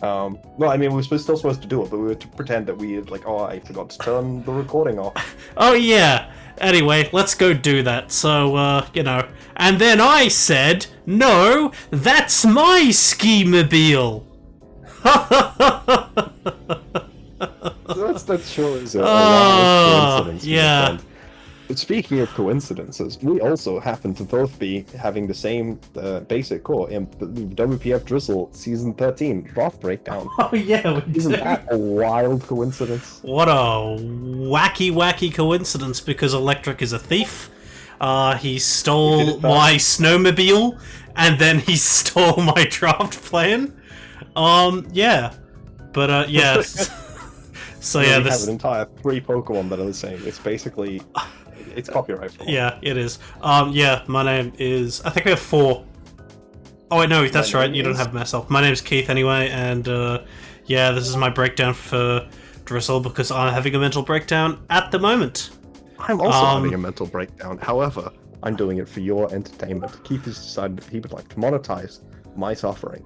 Well, I mean, we were still supposed to do it, but we were to pretend that we had, like, oh, I forgot to turn the recording off. Oh yeah. Anyway, let's go do that. So, and then I said, no, that's my ski-mobile. That sure is a wild coincidence. Yeah. My friend. But speaking of coincidences, we also happen to both be having the same basic core in the WPF Drizzle Season 13 draft breakdown. Oh yeah, we Isn't do. that a wild coincidence? What a wacky coincidence, because Electric is a thief. He stole my snowmobile, and then he stole my draft plan. Yeah. But, yeah. So, yeah, we this... have an entire 3 Pokemon that are the same. It's basically... It's copyright for Yeah, it is. Yeah, my name is... I think we have 4. Oh, wait, no, that's right. You don't have myself. My name's Keith, anyway, and, yeah, this is my breakdown for Drizzle, because I'm having a mental breakdown at the moment. I'm also having a mental breakdown. However, I'm doing it for your entertainment. Keith has decided that he would like to monetize my suffering.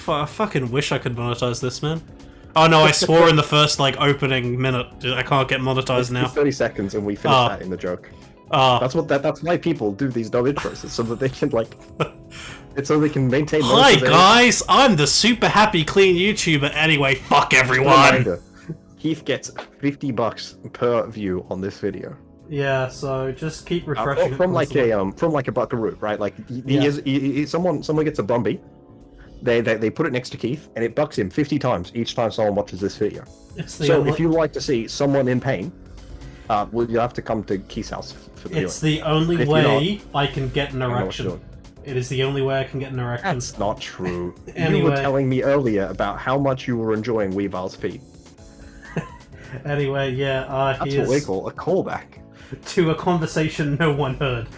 I fucking wish I could monetize this, man. Oh no, I swore in the first, opening minute. I can't get monetized now. 30 seconds and we finish that in the joke. That's why people do these dumb intros, so that they can, it's so they can maintain... Hi guys, I'm the super happy clean YouTuber. Anyway, fuck everyone! Keith gets $50 per view on this video. Yeah, so just keep refreshing from like a buckaroo, right? Like someone gets a Bumby. They put it next to Keith, and it bucks him 50 times each time someone watches this video. So if you like to see someone in pain, well, you have to come to Keith's house for the It's the only way I can get an erection. It is the only way I can get an erection. That's not true. Anyway. You were telling me earlier about how much you were enjoying Weavile's feet. Anyway, yeah, That's what we call a callback. To a conversation no one heard.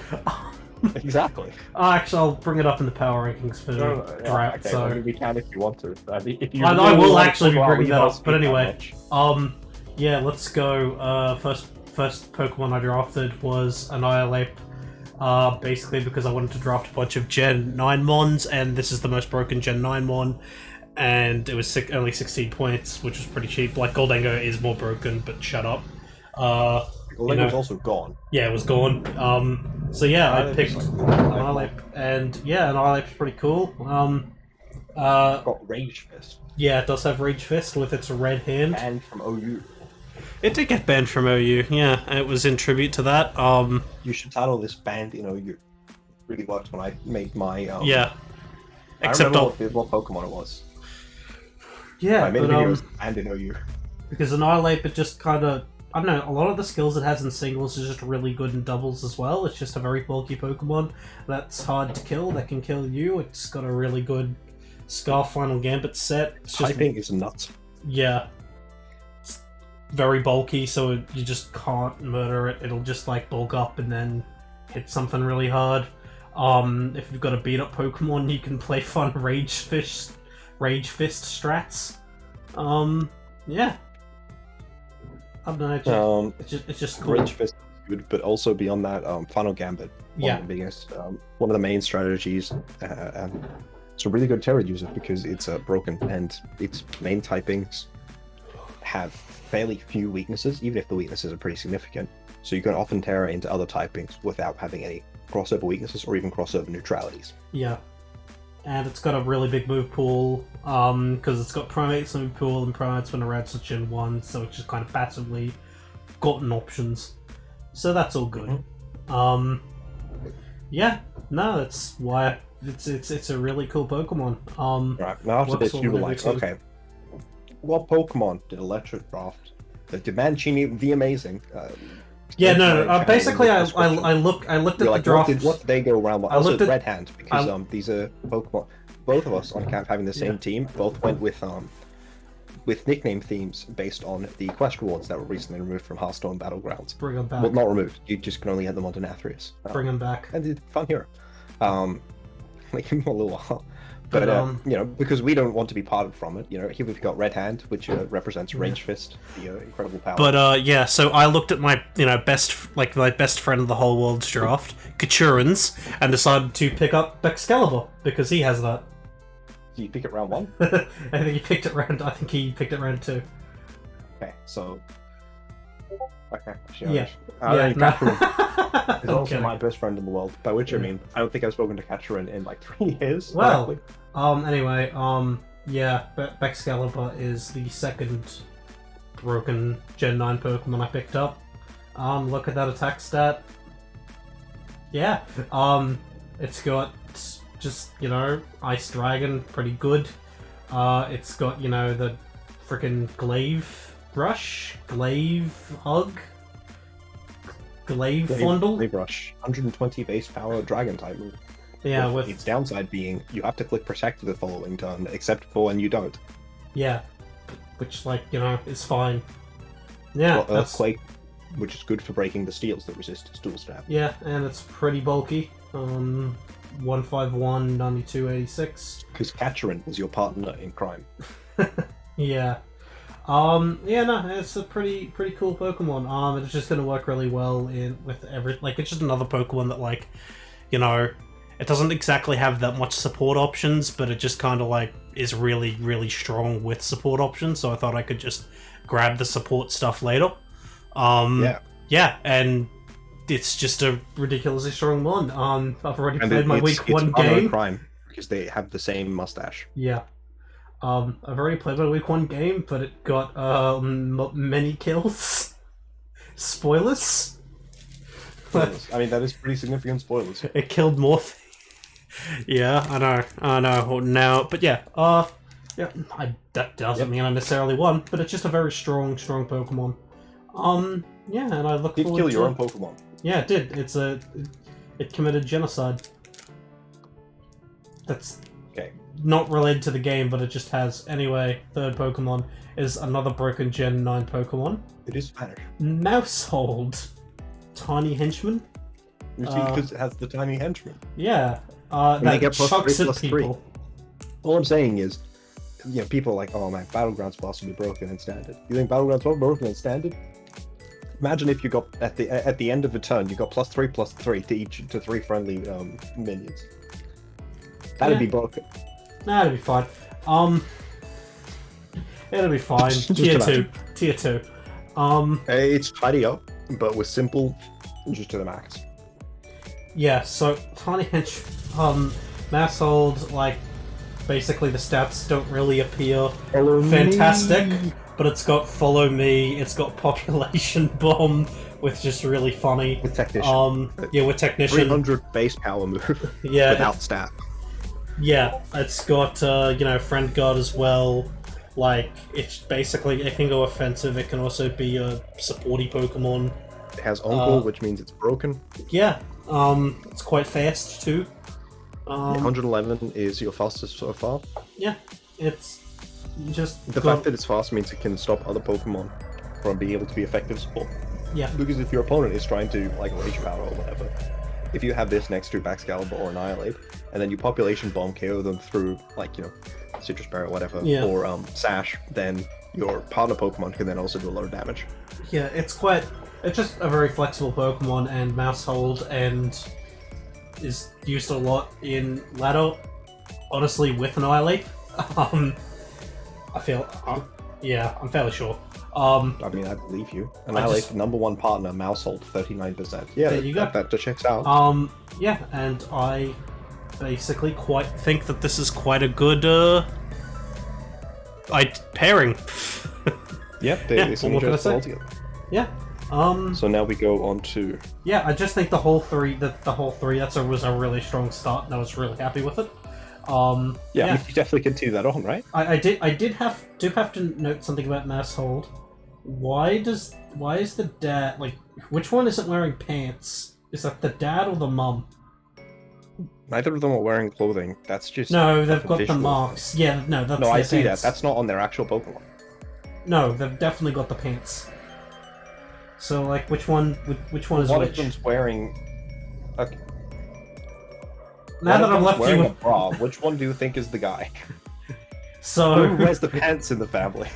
Exactly. Actually, I'll bring it up in the power rankings for draft. Okay, so I mean, we can if you want to. I will actually be bringing that up. But anyway, yeah, let's go. First Pokemon I drafted was Annihilate. Basically because I wanted to draft a bunch of Gen 9 Mons, and this is the most broken Gen 9 Mon, and it was only 16 points, which was pretty cheap. Like, Goldango is more broken, but shut up. Goldango was also gone. Yeah, it was gone. So yeah, I picked Annihilate, and yeah, Annihilate's pretty cool. It's got Rage Fist. Yeah, it does have Rage Fist with its red hand. And from OU. It did get banned from OU, yeah, and it was in tribute to that. You should title this banned in OU. Really worked when I made my yeah. Except what Pokemon it was. Yeah, I made videos banned in OU. Because Annihilate, it just kind of, I don't know, a lot of the skills it has in singles is just really good in doubles as well. It's just a very bulky Pokemon that's hard to kill, that can kill you. It's got a really good Scarf Final Gambit set. It's just, Typing is nuts. Yeah. It's very bulky, so you just can't murder it. It'll just bulk up and then hit something really hard. If you've got a beat up Pokemon, you can play fun Rage Fist strats. Yeah. I don't know, it's just cool. Rage Fist is good, but also beyond that, Final Gambit. One of the biggest, one of the main strategies. And it's a really good Terra user because it's broken, and its main typings have fairly few weaknesses, even if the weaknesses are pretty significant. So you can often Terra into other typings without having any crossover weaknesses or even crossover neutralities. Yeah. And it's got a really big move pool, because it's got Primate's move pool and Primate's when around Gen 1, so it's just kind of passively gotten options. So that's all good. Yeah, no, that's why it's a really cool Pokemon. Right, now after this, you were like, okay, what Pokemon did Electric draft? Did Mancini the Amazing? Yeah, no. Basically, I looked at the draft. What did they go around with? Also, Red Hand, because these are Pokemon. Both of us on camp having the same team both went with nickname themes based on the quest rewards that were recently removed from Hearthstone Battlegrounds. Bring them back. Well, not removed. You just can only have them on Denathrius. Bring them back. And it's fun hero. Like a little while. But because we don't want to be parted from it, here we've got Red Hand, which represents Rage Fist, the incredible power. But yeah, so I looked at my my best friend of the whole world's draft, Kachurans, and decided to pick up Excalibur because he has that. Do you pick it round 1? I think he picked it round. I think he picked it round 2. Okay, so. Okay, Yeah. Catherine is also Okay. my best friend in the world. By which I mean, I don't think I've spoken to Catherine in like 3 years. Well, directly. anyway, yeah, Excalibur is the second broken Gen 9 Pokemon I picked up. Look at that attack stat. Yeah, it's got just, you know, Ice Dragon, pretty good. It's got, you know, the frickin' Glaive Rush, Glaive Hug, Glaive Fondle. Glaive Rush, 120 base power Dragon type move. Yeah, with its downside being you have to click Protect the following turn, except for when you don't. yeah, which, like, you know, is fine. Yeah, Well, that's Earthquake, which is good for breaking the steels that resist its dual stab. yeah, and it's pretty bulky. 151, 92, 86. Because Catherine was your partner in crime. Yeah. Yeah, no, it's a pretty cool Pokemon. It's just gonna work really well with like, it's just another Pokemon that, like, you know, it doesn't exactly have that much support options, but it just kind of, like, is really, really strong with support options, so I thought I could just grab the support stuff later. Yeah, and it's just a ridiculously strong one. I've already played my week 1 game. Crime, because they have the same mustache. Yeah. I've already played my week 1 game, but it got many kills. Spoilers. I mean, that is pretty significant spoilers. It killed more. Yeah, I know. Now, but yeah, yeah. That doesn't mean I necessarily won, but it's just a very strong Pokemon. Yeah, and I look Did forward kill to your own Pokemon. Yeah, it did. It committed genocide. That's Okay. not related to the game, but it just has. Anyway, third Pokemon is another broken Gen 9 Pokemon. It is Spanish. Mousehold. Tiny Henchman. You see, because it has the tiny henchman. Yeah. And they get chucks at +3/+3. people. All I'm saying is, you know, people are like, oh man, Battlegrounds will also be broken in Standard. You think Battlegrounds will be broken in Standard? Imagine if you got, at the end of the turn, you got +3/+3 to 3 friendly minions. That'd be broken. Nah, it'll be fine. It'll be fine. Just Tier imagine. 2. Tier 2. It's tidy up, but with simple, just to the max. Yeah, so Tiny Mousehold, like, basically the stats don't really appear fantastic, but it's got Follow Me, it's got Population Bomb, with just really funny. With Technician. Yeah, with Technician. 300 base power move. Yeah. Without stat. Yeah, it's got, you know, Friend Guard as well. Like, it's basically, it can go offensive, it can also be a supporty Pokemon. It has On-Call, which means it's broken. Yeah, it's quite fast too. 111 is your fastest so far. Yeah, it's just The fact that it's fast means it can stop other Pokemon from being able to be effective support. Yeah. Because if your opponent is trying to, like, Rage Power or whatever, if you have this next to Excalibur or Annihilate, and then you Population Bomb KO them through, like, you know, Citrus Berry or whatever, or Sash, then your partner Pokemon can then also do a lot of damage. Yeah, it's just a very flexible Pokemon, and Mousehold, and is used a lot in ladder. Honestly, with Annihilate, I feel, yeah, I'm fairly sure. I mean, I believe you. Annihilate, #1 partner, Mousehold, 39%. Yeah, there you go. That checks out. Yeah, and I basically quite think that this is quite a good pairing. Yep, they synergize well together. Yeah. So now we go on to. Yeah, I just think the whole three was a really strong start, and I was really happy with it. I mean, you definitely continue that on, right? I do have to note something about Mousehold. Why is the dad, like, which one isn't wearing pants? Is that the dad or the mum? Neither of them are wearing clothing. That's just no, they've got the visual marks. Yeah, no, that's no, their I see pants. that. That's not on their actual Pokemon. No, they've definitely got the pants. So, like, which one is which? One of them's wearing. Okay. Now that I've left you wearing with a bra, which one do you think is the guy? So Who wears the pants in the family?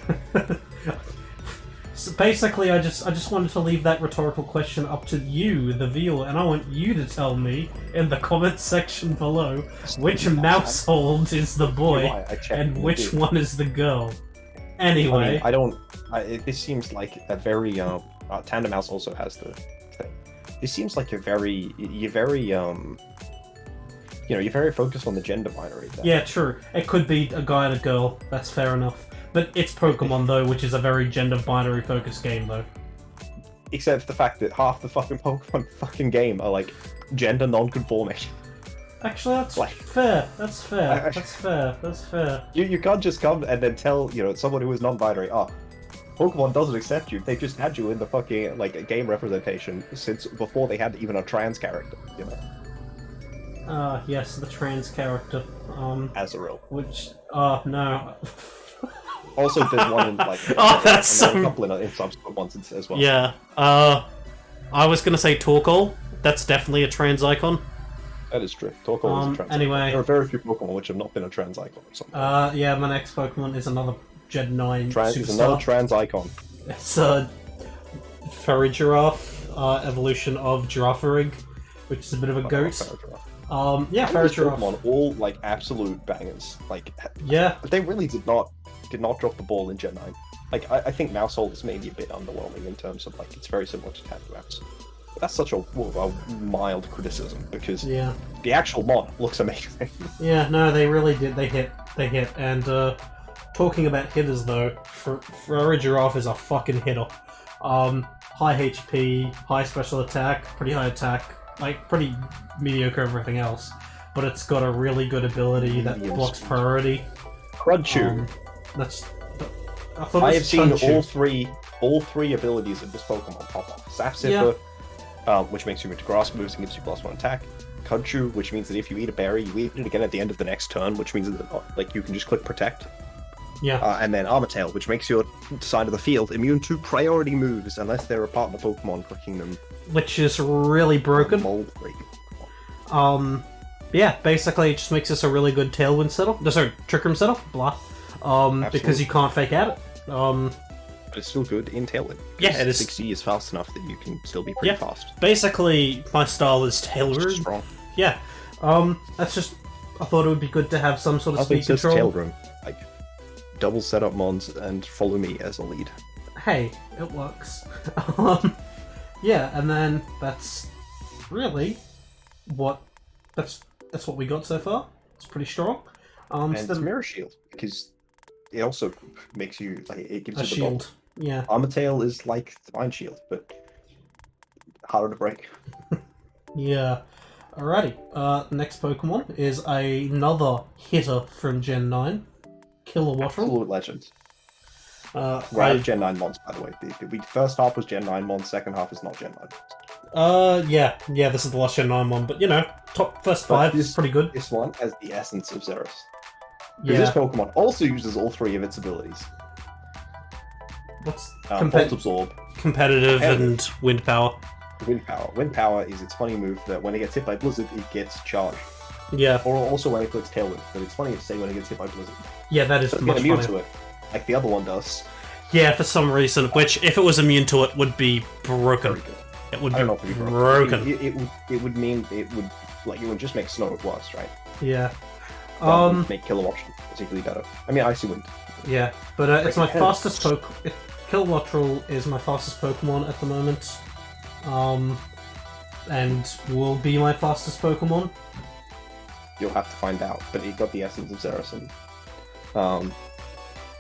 basically, I just wanted to leave that rhetorical question up to you, the viewer, and I want you to tell me in the comments section below which mousehold is the boy and which one is the girl. Anyway, I mean, this seems like a very Tandem Mouse also has the thing. This seems like you're very you're very focused on the gender binary there. Yeah, true. It could be a guy and a girl. That's fair enough. But it's Pokemon, though, which is a very gender binary focused game, though. Except for the fact that half the fucking Pokemon fucking game are, like, gender non-conforming. Actually, that's fair. That's fair. That's fair. That's fair. You can't just come and then tell, someone who is non-binary, Pokemon doesn't accept you. They just had you in the fucking, game representation since before they had even a trans character, Yes, the trans character. Azurill. Which, no. Also, there's one in, that's so... a couple in subsequent ones as well. Yeah, I was gonna say Torkoal. That's definitely a trans icon. That is true. Torkoal is a trans anyway, icon. There are very few Pokemon which have not been a trans icon or something. Yeah, my next Pokemon is another Gen 9 It's another trans icon. It's a furry giraffe, evolution of Girafarig, which is a bit of a goat. Yeah, furry giraffe. Pokemon, all, absolute bangers. Yeah. But they really did not drop the ball in Gen 9. I think Mousehold is maybe a bit underwhelming in terms of, it's very similar to Tandem Mouse. But that's such a mild criticism, because the actual mod looks amazing. Yeah, no, they really did. They hit. And, talking about hitters, though, Furry Giraffe is a fucking hitter. High HP, high special attack, pretty high attack, pretty mediocre everything else. But it's got a really good ability that blocks priority. Crunchu. I have seen all three abilities of this Pokemon pop up. Sap Zipper, which makes you into grass moves and gives you +1 attack. Khudchu, which means that if you eat a berry, you eat it again at the end of the next turn, which means that you can just click Protect. Yeah. And then Armatail, which makes your side of the field immune to priority moves unless they're a partner Pokemon clicking them. Which is really broken. Yeah, basically it just makes this a really good Tailwind setup. No, sorry, Trick Room setup. Blah. Because you can't fake out it. But it's still good in Tailwind. Yeah, it is. 60 is fast enough that you can still be pretty fast. Basically, my style is Tail Room. Strong. Yeah. That's just... I thought it would be good to have some sort of speed control. Tail Room. Double setup mons and follow me as a lead. Hey, it works. Yeah, and then that's really what... That's what we got so far. It's pretty strong. And it's Mirror Shield, because it also makes you, it gives you the shield. bolt. Yeah. Armatail is like Divine Shield, but harder to break. Yeah. Alrighty. Next Pokemon is another hitter from Gen 9. Kilowattrel. Absolute legend. We're out of Gen 9 mons, by the way. The first half was Gen 9 mons, second half is not Gen 9 mons. Yeah, this is the last Gen 9 one, but top first 5 is pretty good. This one has the essence of Zerus. Yeah. This Pokemon also uses all 3 of its abilities. What's Volt Absorb, competitive, and Wind Power. Wind Power. Wind Power is its funny move that when it gets hit by Blizzard, it gets charged. Yeah. Or also when it clicks Tailwind, but it's funny to say when it gets hit by Blizzard. Yeah, that is much immune funnier. to it, like the other one does. Yeah, for some reason, which, if it was immune to it, would be broken. Very good. It would I don't know if it would be broken. It would mean it would just make Snow worse, right? Yeah. Make Kilowattrel particularly better. I mean, Icy Wind. Yeah, but it's my fastest Pokemon. Kilowattrel is my fastest Pokemon at the moment. And will be my fastest Pokemon. You'll have to find out, but it got the essence of Zerus and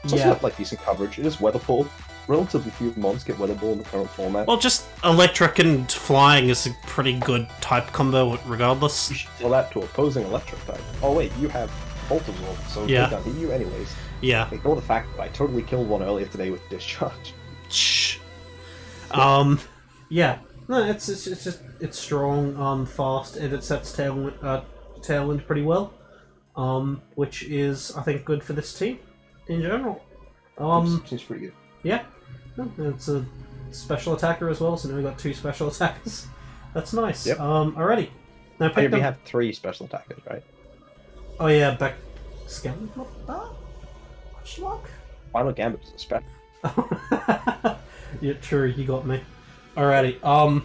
it's also got decent coverage. It is Weather Ball. Relatively few mons get Weather Ball in the current format. Well, just Electric and Flying is a pretty good type combo regardless. You should tell that to opposing Electric type. Oh wait, you have Volt Absorb, so they can't hit you anyways. Yeah. Ignore the fact that I totally killed one earlier today with Discharge. Shh. Yeah. No, it's strong, fast, and it sets Tailwind pretty well. Which is, I think, good for this team in general. Seems pretty good. Yeah. It's a special attacker as well, so now we've got 2 special attackers. That's nice. Yep. Alrighty. Now pick we have 3 special attackers, right? Oh yeah, back Skeleton not bad? Question mark? Final Gambit is a special. Yeah, true, you got me. Alrighty,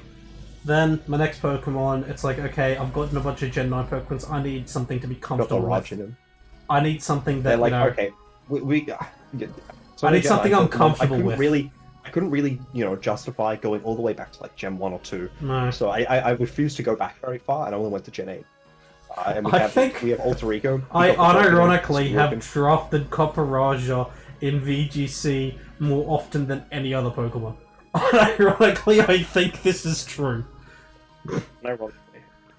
then my next Pokemon, it's like, okay, I've gotten a bunch of Gen 9 Pokemons, I need something to be Got the comfortable Raj with. in him. I need something that, They're like, you know... okay, we so I need Gen something 9 I'm Pokemon, comfortable with. I couldn't really, justify going all the way back to like Gen 1 or 2. No. So I refused to go back very far, and I only went to Gen 8. And we have Alter Ego. I unironically have drafted Copperajah in VGC more often than any other Pokemon. Unironically, I think this is true. Ironically.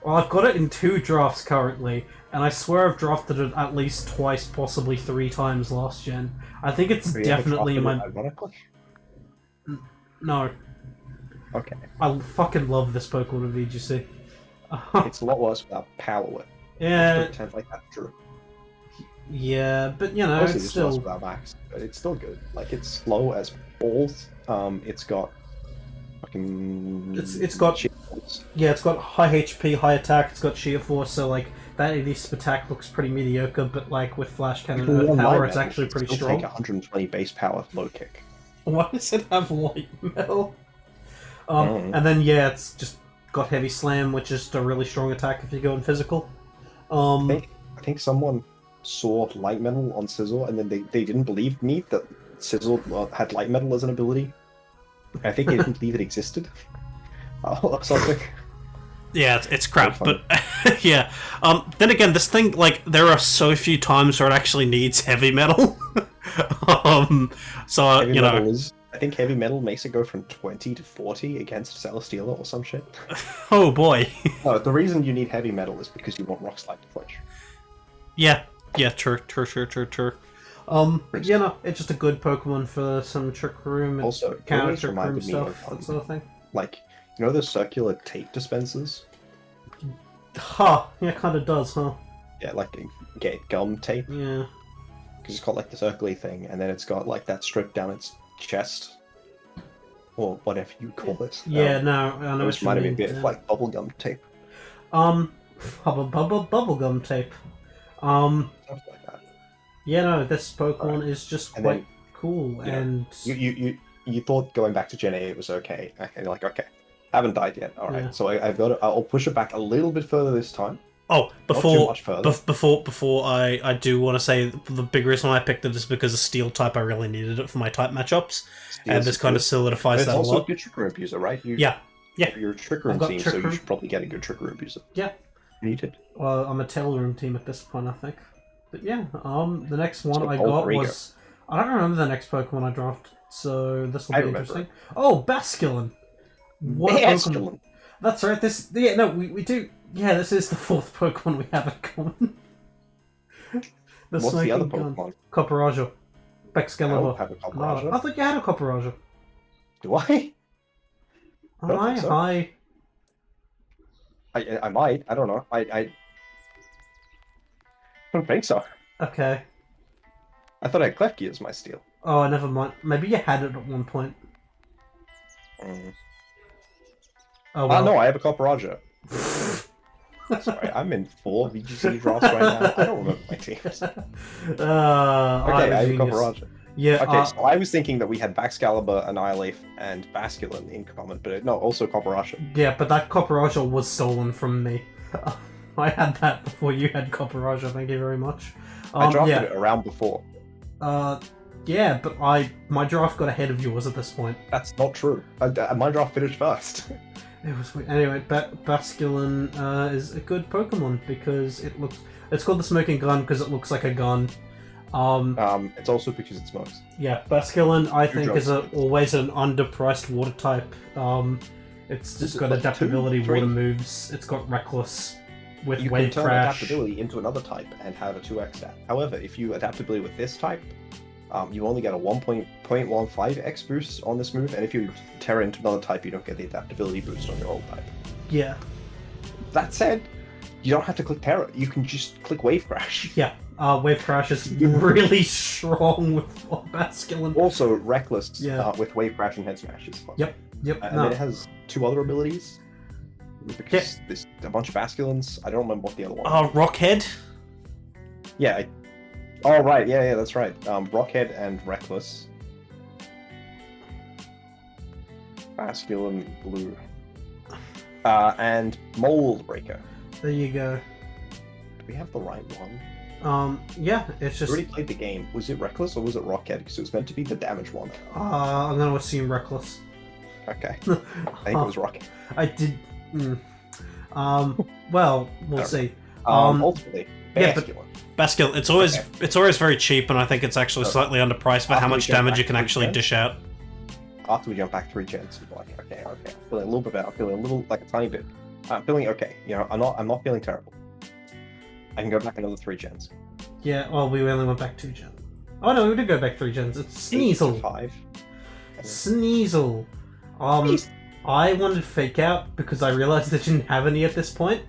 Well, I've got it in 2 drafts currently, and I swear I've drafted it at least twice, possibly 3 times last gen. I think it's definitely my... Ironically? No. Okay. I fucking love this Pokemon in VGC. It's a lot worse without Power Whip. Yeah. Pretend like that's true. Yeah, but you know, Mostly it's just still... worse without Max, but it's still good. Like, it's slow as balls. It's got fucking... It's got... Yeah, it's got high HP, high attack, it's got sheer force, so like, that ADC attack looks pretty mediocre, but like, with Flash Cannon Earth Power, it's actually pretty strong. Take 120 base power low kick. Why does it have light metal? And then, yeah, it's just got Heavy Slam, which is a really strong attack if you go in physical. I think someone saw light metal on Sizzle, and then they didn't believe me that Sizzle had light metal as an ability. I think they didn't believe it existed. Or something. Yeah, it's crap, but yeah. Then again, this thing, like, there are so few times where it actually needs heavy metal. So, heavy metal is, I think heavy metal makes it go from 20 to 40 against Celesteela or some shit. Oh boy. No, the reason you need heavy metal is because you want Rock Slide to flinch. Yeah, true. Yeah, no, it's just a good Pokemon for some Trick Room and also, counter Trick Room stuff, that sort of thing. Like, you know those circular tape dispensers? Huh, yeah, kind of does, huh? Yeah, like gum tape. Yeah. Because it's got like the circly thing, and then it's got like that strip down its chest. Or whatever you call it. Yeah, no, I know it reminded me a bit of like bubblegum tape. Bubblegum tape. Something like that. Yeah, no, this Pokemon is just quite cool, and... You thought going back to Gen 8 was okay. And you're like, okay, haven't died yet. Alright, so I'll push it back a little bit further this time. Oh, Not too much further. before I do want to say the big reason why I picked it is because of Steel type. I really needed it for my type matchups, and this kind of solidifies that a lot. It's also a good Trick Room abuser, right? Yeah. You're a Trick Room team, so you should probably get a good Trick Room abuser. Yeah. Needed. Well, I'm a Tail Room team at this point, I think. But yeah, the next one I got was... I don't remember the next Pokemon I drafted, so this will be interesting. Oh, Basculin! What a Pokemon! That's right. We do. Yeah, this is the 4th Pokemon we have in common. What's the other Pokemon? Copperajah. Excalibur. I don't have a Copperajah. I thought you had a Copperajah. Do I? Hi. I might. I don't know. I don't think so. Okay. I thought I had Klefki as my steel. Oh, never mind. Maybe you had it at one point. Oh, well. No, I have a Copperajah. Sorry, I'm in 4 VGC drafts right now. I don't remember my teams. Okay, I have a Copperajah. Yeah. Okay, so I was thinking that we had Baxcalibur, Annihilate, and Basculin in common, but no, also Copperajah. Yeah, but that Copperajah was stolen from me. I had that before you had Copperajah, thank you very much. I drafted it around before. Yeah, but my draft got ahead of yours at this point. That's not true. My draft finished first. It was weird. Anyway, Basculin is a good Pokemon because it's called the Smoking Gun because it looks like a gun. It's also because it smokes. Yeah, Basculin I think is always an underpriced water type. It's just got adaptability, water moves. It's got Reckless with you Wave can turn Crash. Adaptability into another type and have a 2x stat. However, if you adaptability with this type, you only get a 1.15x boost on this move, and if you Terra into another type, you don't get the adaptability boost on your old type. Yeah. That said, you don't have to click Terra. You can just click Wave Crash. Yeah. Wave Crash is really strong with Basculin. Also, Reckless with Wave Crash and Head Smash is fun. Yep. And then it has 2 other abilities. Because there's a bunch of Basculins. I don't remember what the other one is. Rockhead? Yeah. Oh, right. Yeah, that's right. Rockhead and Reckless. Masculine blue. And Mold Breaker. There you go. Do we have the right one? Yeah, it's just... I already played the game. Was it Reckless or was it Rockhead? Because it was meant to be the damage one. I'm gonna assume Reckless. Okay. I think it was Rockhead. I did... well, we'll see. Ultimately, yeah, but Basculin, it's always very cheap, and I think it's actually slightly underpriced for how much damage you can actually dish out. After we jump back 3 gens, like, okay. I'm feeling a little bit better. I'm feeling a little, like a tiny bit. I'm feeling okay. You know, I'm not feeling terrible. I can go back another 3 gens. Yeah, well, we only went back 2 gens. Oh no, we did go back 3 gens. It's Sneasel. 5. Sneasel. I wanted Fake Out because I realized I didn't have any at this point.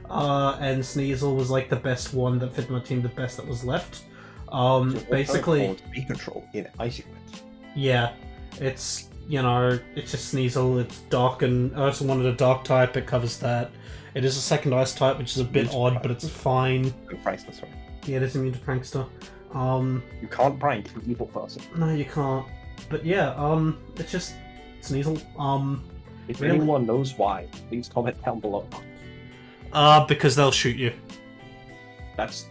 And Sneasel was like the best one that fit my team, the best that was left. Basically... control in Icy Wind. Yeah, it's, you know, it's just Sneasel, it's dark, and I also wanted a dark type, it covers that. It is a second ice type, which is a bit odd, but it's fine. Prankster, sorry. Yeah, it is immune to Prankster. You can't prank an evil person. No, you can't. But yeah, it's just Sneasel. If anyone knows why, please comment down below. Because they'll shoot you. That's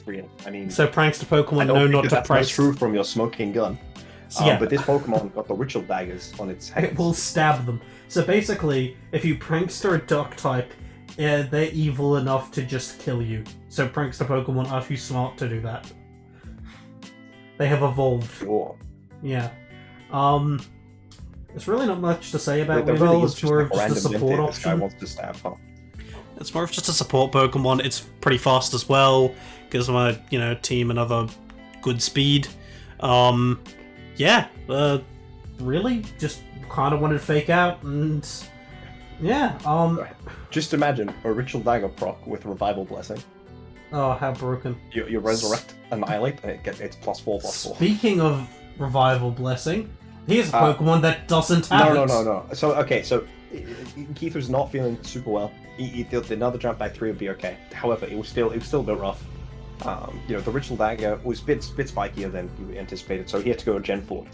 real. I mean, so prankster Pokemon know not to prank. That's true from your smoking gun. So, yeah. But this Pokemon got the ritual daggers on its head. It will stab them. So basically, if you prankster a dark type, they're evil enough to just kill you. So prankster Pokemon are too smart to do that. They have evolved. Sure. Yeah. There's really not much to say about Weavile. Really it's more of just a support option. This guy wants to stab, huh? It's more of just a support Pokemon. It's pretty fast as well. Gives my, you know, team another good speed. Yeah. Really just kind of wanted to Fake Out, and yeah. Just imagine a ritual dagger proc with revival blessing. Oh, how broken! You resurrect, annihilate, and it's +4/+4. Speaking of revival blessing, here's a Pokemon that doesn't have it. No. So Keith was not feeling super well. He thought another jump back 3 would be okay. However, it was still a bit rough. You know, the ritual dagger was a bit spikier than you anticipated, so he had to go to Gen 4.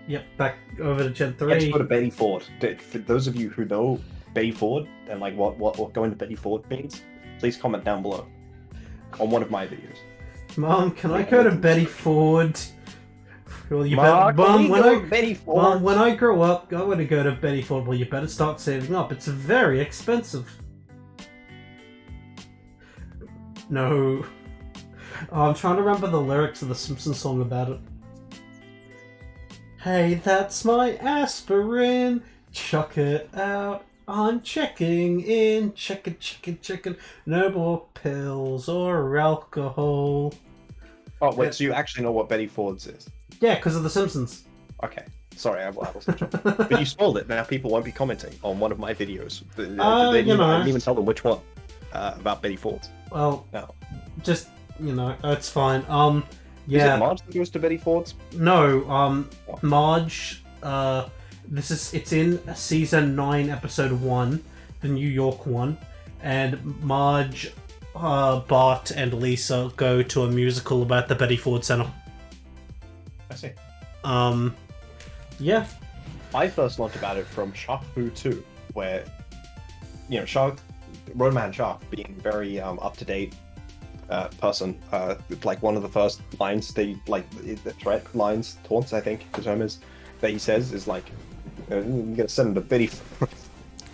Yep, back over to Gen 3. He had to go to Betty Ford. For those of you who know Betty Ford and like what going to Betty Ford means, please comment down below on one of my videos. Mom, can I go to Betty Ford? Well, you Mark, better, Mom, when I grow up, I want to go to Betty Ford. Well, you better start saving up. It's very expensive. No. Oh, I'm trying to remember the lyrics of the Simpsons song about it. Hey, that's my aspirin. Chuck it out. I'm checking in. Checking. No more pills or alcohol. Oh, wait, so you actually know what Betty Ford's is? Yeah, because of the Simpsons. Okay. Sorry, I wasn't sure. But you spoiled it. Now people won't be commenting on one of my videos. I didn't even tell them which one about Betty Ford. Well, no. Just, you know, it's fine. Yeah. Is it Marge that goes to Betty Ford's? No, Marge, it's in season 9, episode 1, the New York one, and Marge, Bart, and Lisa go to a musical about the Betty Ford Center. I see. Yeah. I first learned about it from Shark Fu 2, where, you know, Roadman Shark being very up-to-date person, like one of the first lines the threat lines, taunts, I think the term is, that he says is like, you're gonna send him to Betty.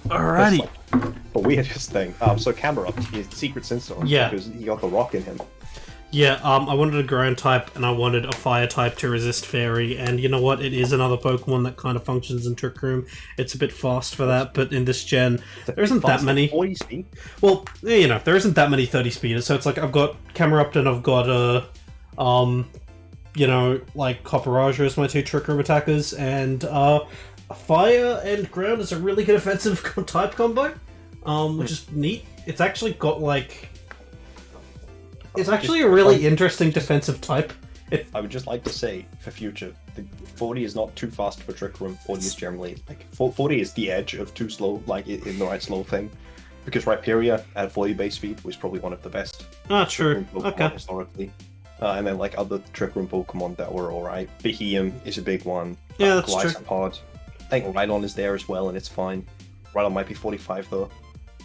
Alrighty. Like the weirdest thing. So Camera Up, his secret Sinstone, yeah, because he got the rock in him. Yeah, I wanted a ground type and I wanted a fire type to resist fairy, and you know what? It is another Pokemon that kind of functions in Trick Room. It's a bit fast for that, but in this gen, there isn't that many. 40 speed? Well, you know, there isn't that many 30 speeders, so it's like I've got Camerupt and I've got you know, like Copperajah as my 2 Trick Room attackers, and fire and ground is a really good offensive type combo, which is neat. It's actually got like. It's actually a really interesting defensive type. I would just like to say, for future, the 40 is not too fast for Trick Room. 40 is generally, like, 40 is the edge of too slow, like, in the right slow thing. Because Rhyperior at 40 base speed was probably one of the best. Ah, true. Okay. Historically. And then, like, other Trick Room Pokemon that were alright. Beheeyem is a big one. Yeah, that's true. Pod. I think Rhydon is there as well, and it's fine. Rhydon might be 45 though.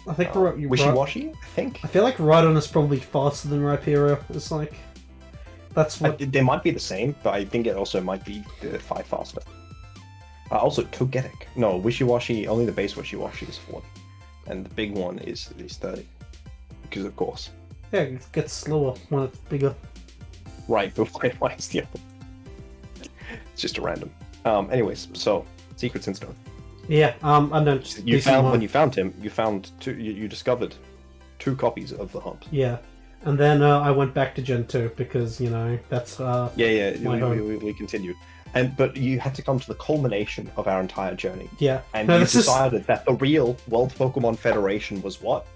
I think Wishy-washy, I think. I feel like Rhydon is probably faster than Rhyperior. It's like that's what they might be the same, but I think it also might be 5 faster. Also, Togetic. No, Wishy-washy. Only the base Wishy-washy is 40, and the big one is 30. Because of course. Yeah, it gets slower when it's bigger. Right, but why is the other? It's just a random. Anyways, so Secret Sinstone. Yeah, I don't. When you found him, you found two. You discovered 2 copies of the hump. Yeah, and then I went back to Gen 2 because that's we continued, but you had to come to the culmination of our entire journey. Yeah, and you decided that the real World Pokemon Federation was what?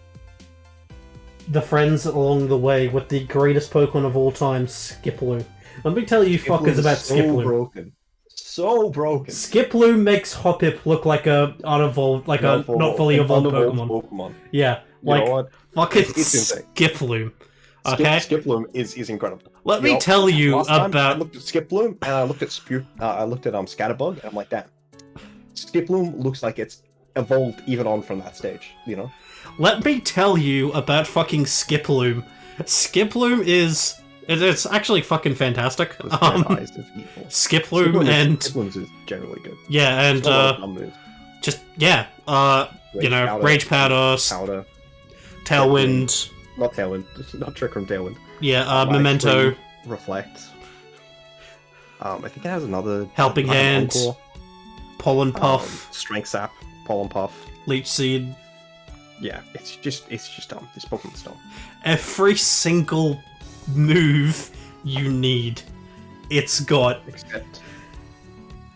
The friends along the way with the greatest Pokemon of all time, Skiploom. Let me tell you fuckers about Skiploom. So broken. Skiploom makes Hoppip look like a unevolved, like a not fully evolved Pokemon. Yeah, like fucking Skiploom. Okay, Skiploom is incredible. Let me tell you about. I looked at Skiploom and I looked at Scatterbug, and I'm like, damn, Skiploom looks like it's evolved even on from that stage. Let me tell you about fucking Skiploom. Skiploom is. It's actually fucking fantastic. Skiploom and Skiploom is generally good. Yeah, and Rage Powder, Tailwind, not Trick Room Tailwind. Yeah, Memento, Reflect. I think it has another Helping Hand, Pollen Puff, Strength Sap, Pollen Puff, Leech Seed. Yeah, it's just dumb. This Pokemon's dumb. Every single move you need, it's got. Except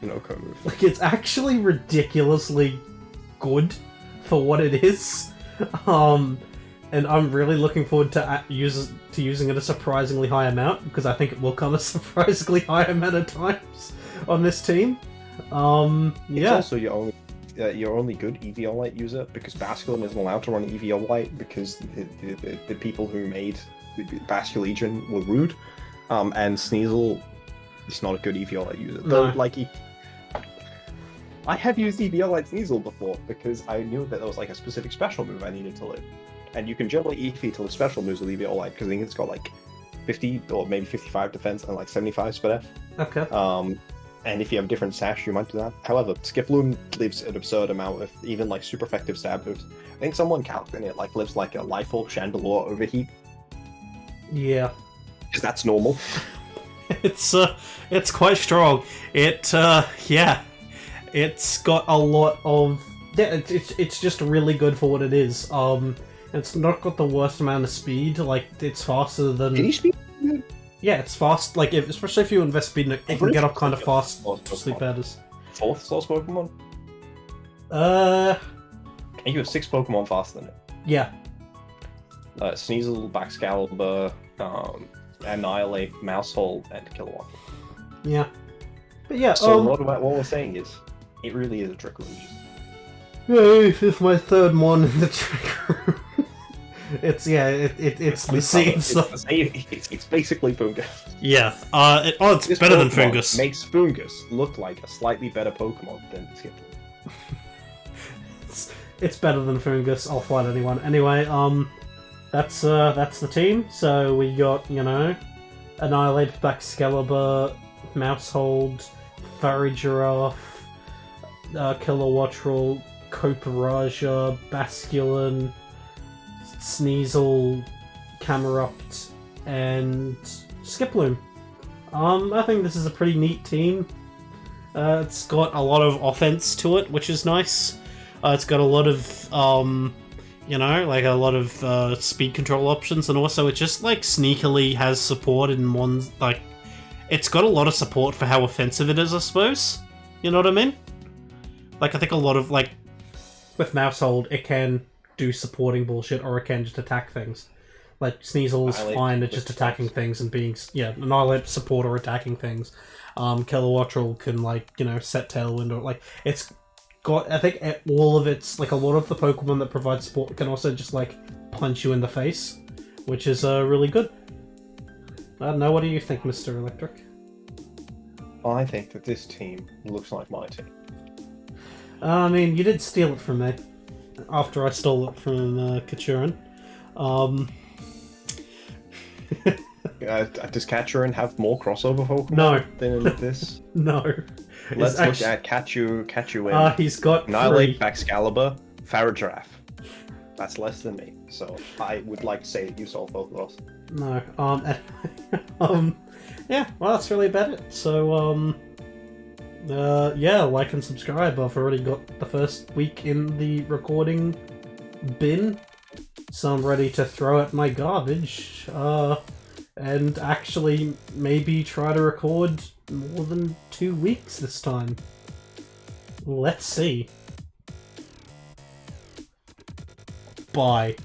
no-co move. Like, it's actually ridiculously good for what it is. And I'm really looking forward to using it a surprisingly high amount, because I think it will come a surprisingly high amount of times on this team. It's also your only good Eviolite user, because Basculin isn't allowed to run Eviolite because the people who made Basculegion were rude, and Sneasel is not a good Eviolite user. No. Though, I have used Eviolite Sneasel before because I knew that there was a specific special move I needed to live, and you can generally Eevee to the special moves with Eviolite because I think it's got 50 or maybe 55 defense and 75 Spadef. Okay. And if you have different sash, you might do that. However, Skiploom lives an absurd amount of even super effective stab moves. I think someone calculated it lives like a Life Orb Chandelure Overheat. Yeah. Because that's normal. It's quite strong. It's got a lot of it's just really good for what it is. It's not got the worst amount of speed. It's faster than. Can you speed? Yeah, it's fast. Especially if you invest speed in it, you can get up kind of fast. Sleep batters. 4th source Pokemon. And you have 6 Pokemon faster than it. Yeah. Sneasel, Baxcalibur, Annihilate, Mousehold, and Kilowatt. Yeah. But yeah. So what we're saying is, it really is a Trick Room. This is my 3rd one in the Trick Room. It's the same stuff. It's basically Fungus. Yeah. It's better than Fungus. Makes Fungus look like a slightly better Pokemon than Skiploom. It's better than Fungus. I'll fight anyone. Anyway, that's the team. So we got Annihilate, Baxcalibur, Mousehold, Farigiraf, Kilowattrel, Coparaja, Basculin, Sneasel, Camerupt, and Skiploom. I think this is a pretty neat team. It's got a lot of offense to it, which is nice. It's got a lot of, a lot of speed control options, and also it just sneakily has support in one. It's got a lot of support for how offensive it is, I suppose. You know what I mean? I think a lot of with Mousehold, it can do supporting bullshit, or it can just attack things. Sneasel's fine at just attacking things and being Annihilate support or attacking things. Kilowattrel can set Tailwind, or it's got. I think all of it's a lot of the Pokemon that provide support can also just punch you in the face, which is really good. I don't know. What do you think, Mr. Electric? I think that this team looks like my team. I mean, you did steal it from me after I stole it from Kachurin. Does Kachurin have more crossover Pokemon No. than in this? No. Let's look at Kachu in he's got Annihilate, 3. Baxcalibur, Farigiraf. That's less than me, so I would like to say that you solved both of those. No. Yeah, well, that's really about it. So, yeah, like and subscribe. I've already got the first week in the recording bin, so I'm ready to throw out my garbage, and actually maybe try to record more than 2 weeks this time. Let's see. Bye.